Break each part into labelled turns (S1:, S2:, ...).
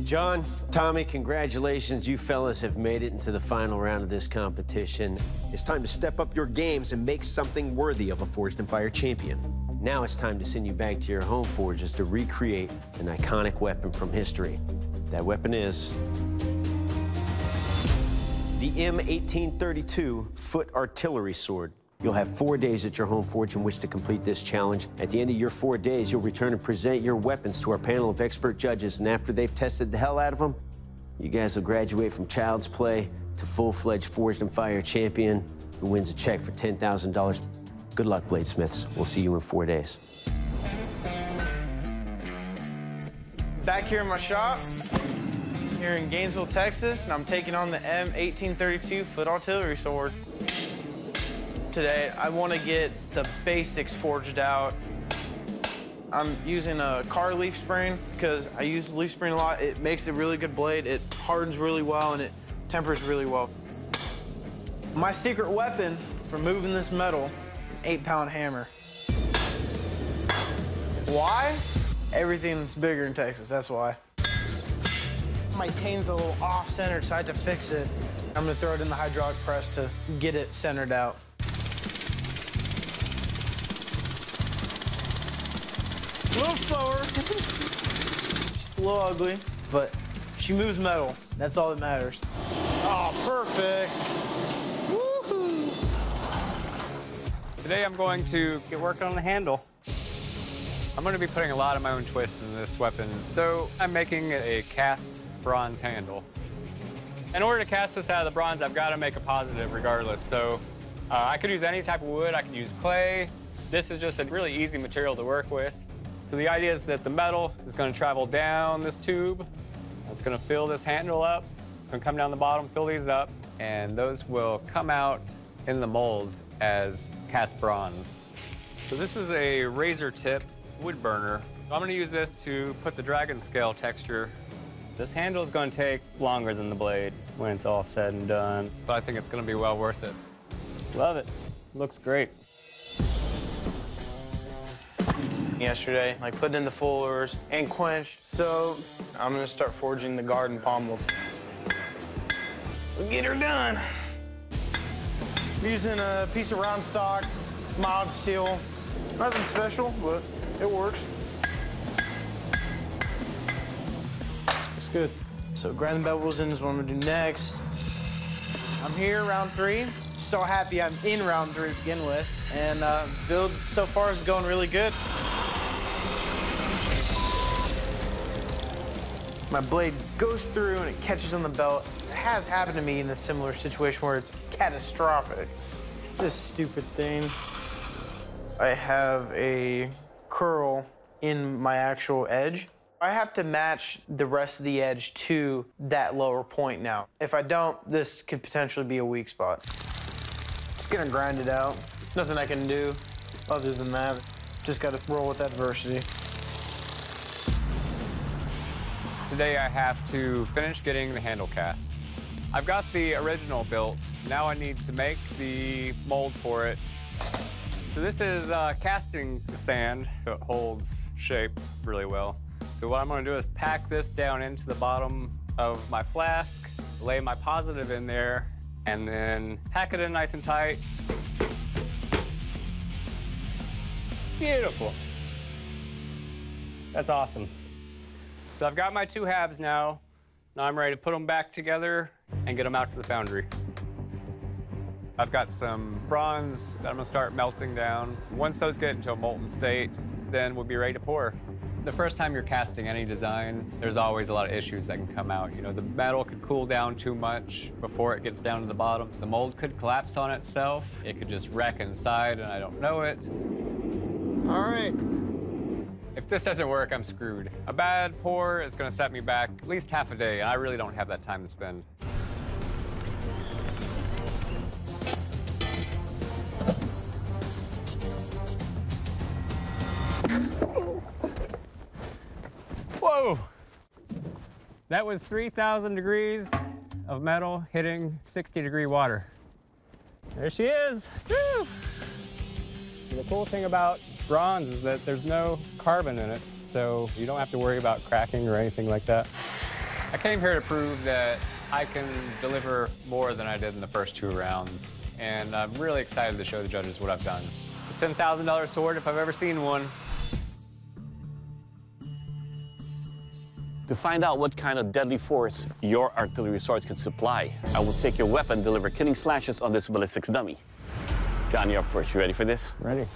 S1: John, Tommy, congratulations. You fellas have made it into the final round of this competition. It's time to step up your games and make something worthy of a Forged in Fire champion. Now it's time to send you back to your home forges to recreate an iconic weapon from history. That weapon is the M1832 foot artillery sword. You'll have 4 days at your home forge in which to complete this challenge. At the end of your 4 days, you'll return and present your weapons to our panel of expert judges, and after they've tested the hell out of them, you guys will graduate from child's play to full-fledged Forged in Fire champion who wins a check for $10,000. Good luck, bladesmiths. We'll see you in 4 days.
S2: Back here in my shop, here in Gainesville, Texas, and I'm taking on the M1832 foot artillery sword. Today, I want to get the basics forged out. I'm using a car leaf spring because I use the leaf spring a lot. It makes a really good blade. It hardens really well and it tempers really well. My secret weapon for moving this metal, an 8-pound hammer. Why? Everything's bigger in Texas, that's why. My tane's a little off-centered, so I had to fix it. I'm gonna throw it in the hydraulic press to get it centered out. A little slower. She's a little ugly, but she moves metal. That's all that matters. Oh, perfect. Woohoo!
S3: Today I'm going to get working on the handle. I'm going to be putting a lot of my own twists in this weapon. So I'm making a cast bronze handle. In order to cast this out of the bronze, I've got to make a positive regardless. So I could use any type of wood. I could use clay. This is just a really easy material to work with. So the idea is that the metal is going to travel down this tube. It's going to fill this handle up. It's going to come down the bottom, fill these up, and those will come out in the mold as cast bronze. So this is a razor tip wood burner. I'm going to use this to put the dragon scale texture. This handle is going to take longer than the blade when it's all said and done, but I think it's going to be well worth it. Love it. Looks great.
S2: Yesterday, like putting in the fullers and quenched. So I'm gonna start forging the garden pommel. We'll get her done. I'm using a piece of round stock, mild steel. Nothing special, but it works. Looks good. So grinding bevels in is what I'm gonna do next. I'm here, round 3. So happy I'm in round 3 to begin with. And build so far is going really good. My blade goes through and it catches on the belt. It has happened to me in a similar situation where it's catastrophic. This stupid thing. I have a curl in my actual edge. I have to match the rest of the edge to that lower point now. If I don't, this could potentially be a weak spot. Just gonna grind it out. Nothing I can do other than that. Just gotta roll with adversity.
S3: Today I have to finish getting the handle cast. I've got the original built. Now I need to make the mold for it. So this is casting sand. It holds shape really well. So what I'm gonna do is pack this down into the bottom of my flask, lay my positive in there, and then pack it in nice and tight. Beautiful. That's awesome. So I've got my 2 halves now. Now I'm ready to put them back together and get them out to the foundry. I've got some bronze that I'm gonna start melting down. Once those get into a molten state, then we'll be ready to pour. The first time you're casting any design, there's always a lot of issues that can come out. You know, the metal could cool down too much before it gets down to the bottom. The mold could collapse on itself. It could just wreck inside and I don't know it. All right. If this doesn't work, I'm screwed. A bad pour is gonna set me back at least half a day, and I really don't have that time to spend. Whoa! That was 3,000 degrees of metal hitting 60-degree water. There she is. Woo! The cool thing about bronze is that there's no carbon in it, so you don't have to worry about cracking or anything like that. I came here to prove that I can deliver more than I did in the first 2 rounds, and I'm really excited to show the judges what I've done. It's a $10,000 sword if I've ever seen one.
S4: To find out what kind of deadly force your artillery swords can supply, I will take your weapon and deliver killing slashes on this ballistics dummy. John, you're up first. You ready for this?
S3: Ready.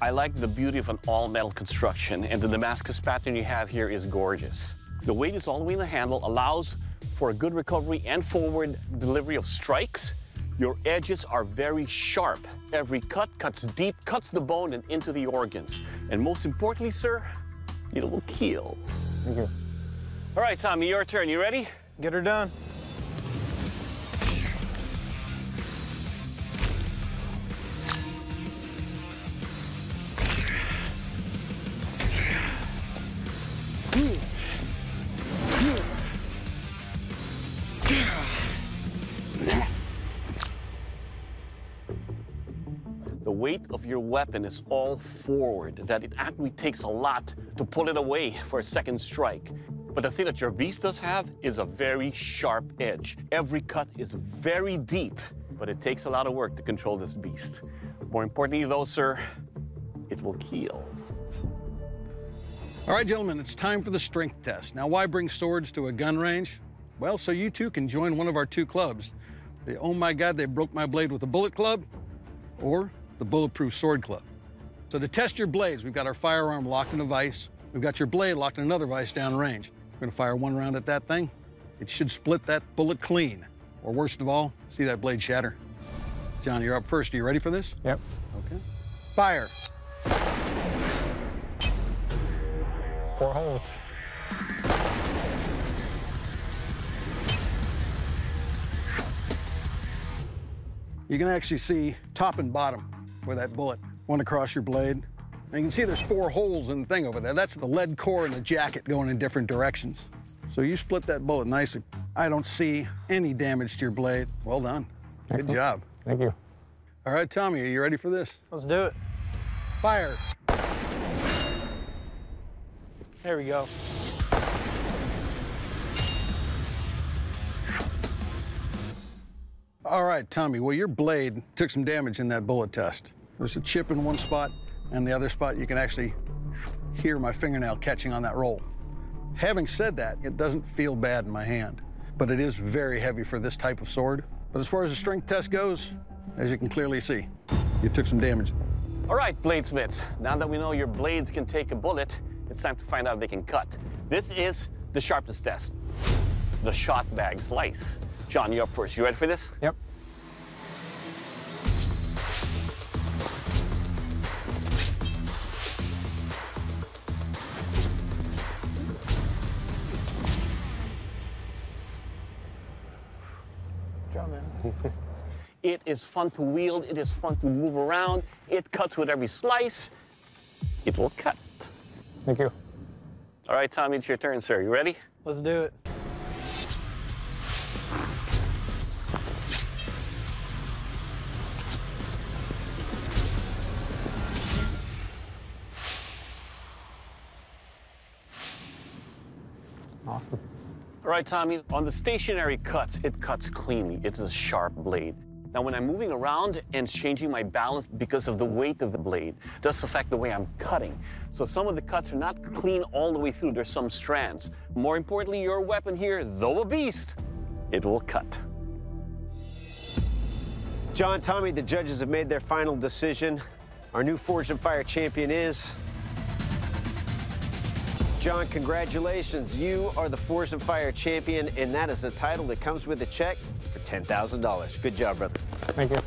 S4: I like the beauty of an all-metal construction, and the Damascus pattern you have here is gorgeous. The weight is all the way in the handle, allows for a good recovery and forward delivery of strikes. Your edges are very sharp. Every cut cuts deep, cuts the bone and into the organs. And most importantly, sir, it will kill.
S3: Thank you.
S4: All right, Tommy, your turn. You ready?
S2: Get her done.
S4: The weight of your weapon is all forward, that it actually takes a lot to pull it away for a second strike. But the thing that your beast does have is a very sharp edge. Every cut is very deep, but it takes a lot of work to control this beast. More importantly though, sir, it will kill.
S5: All right, gentlemen, it's time for the strength test. Now, why bring swords to a gun range? Well, so you too can join one of our 2 clubs. The Oh My God, They Broke My Blade with a Bullet Club, or the Bulletproof Sword Club. So to test your blades, we've got our firearm locked in a vise. We've got your blade locked in another vise downrange. We're gonna fire 1 round at that thing. It should split that bullet clean. Or worst of all, see that blade shatter. John, you're up first. Are you ready for this?
S3: Yep.
S5: Okay. Fire.
S3: 4 holes.
S5: You can actually see top and bottom where that bullet went across your blade. And you can see there's 4 holes in the thing over there. That's the lead core and the jacket going in different directions. So you split that bullet nicely. I don't see any damage to your blade. Well done.
S3: Excellent.
S5: Good job.
S3: Thank you.
S5: All right, Tommy, are you ready for this?
S2: Let's do it.
S5: Fire.
S2: There we go.
S5: All right, Tommy, well, your blade took some damage in that bullet test. There's a chip in one spot, and the other spot you can actually hear my fingernail catching on that roll. Having said that, it doesn't feel bad in my hand, but it is very heavy for this type of sword. But as far as the strength test goes, as you can clearly see, you took some damage.
S4: All right, bladesmiths, now that we know your blades can take a bullet, it's time to find out if they can cut. This is the sharpness test, the shot bag slice. John, you're up first. You ready for this?
S3: Yep.
S2: John, man.
S4: It is fun to wield. It is fun to move around. It cuts with every slice. It will cut.
S3: Thank you.
S4: All right, Tommy, it's your turn, sir. You ready?
S2: Let's do it.
S3: Awesome.
S4: All right, Tommy, on the stationary cuts, it cuts cleanly. It's a sharp blade. Now, when I'm moving around and changing my balance because of the weight of the blade, it does affect the way I'm cutting. So some of the cuts are not clean all the way through. There's some strands. More importantly, your weapon here, though a beast, it will cut.
S1: John, Tommy, the judges have made their final decision. Our new Forged in Fire champion is... John, congratulations. You are the Forged in Fire champion, and that is a title that comes with a check for $10,000. Good job, brother.
S3: Thank you.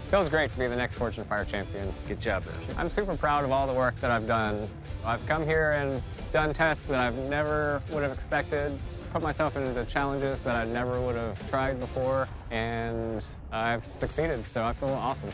S3: Feels great to be the next Forged in Fire champion.
S1: Good job, brother.
S3: I'm super proud of all the work that I've done. I've come here and done tests that I've never would have expected, put myself into challenges that I never would have tried before, and I've succeeded, so I feel awesome.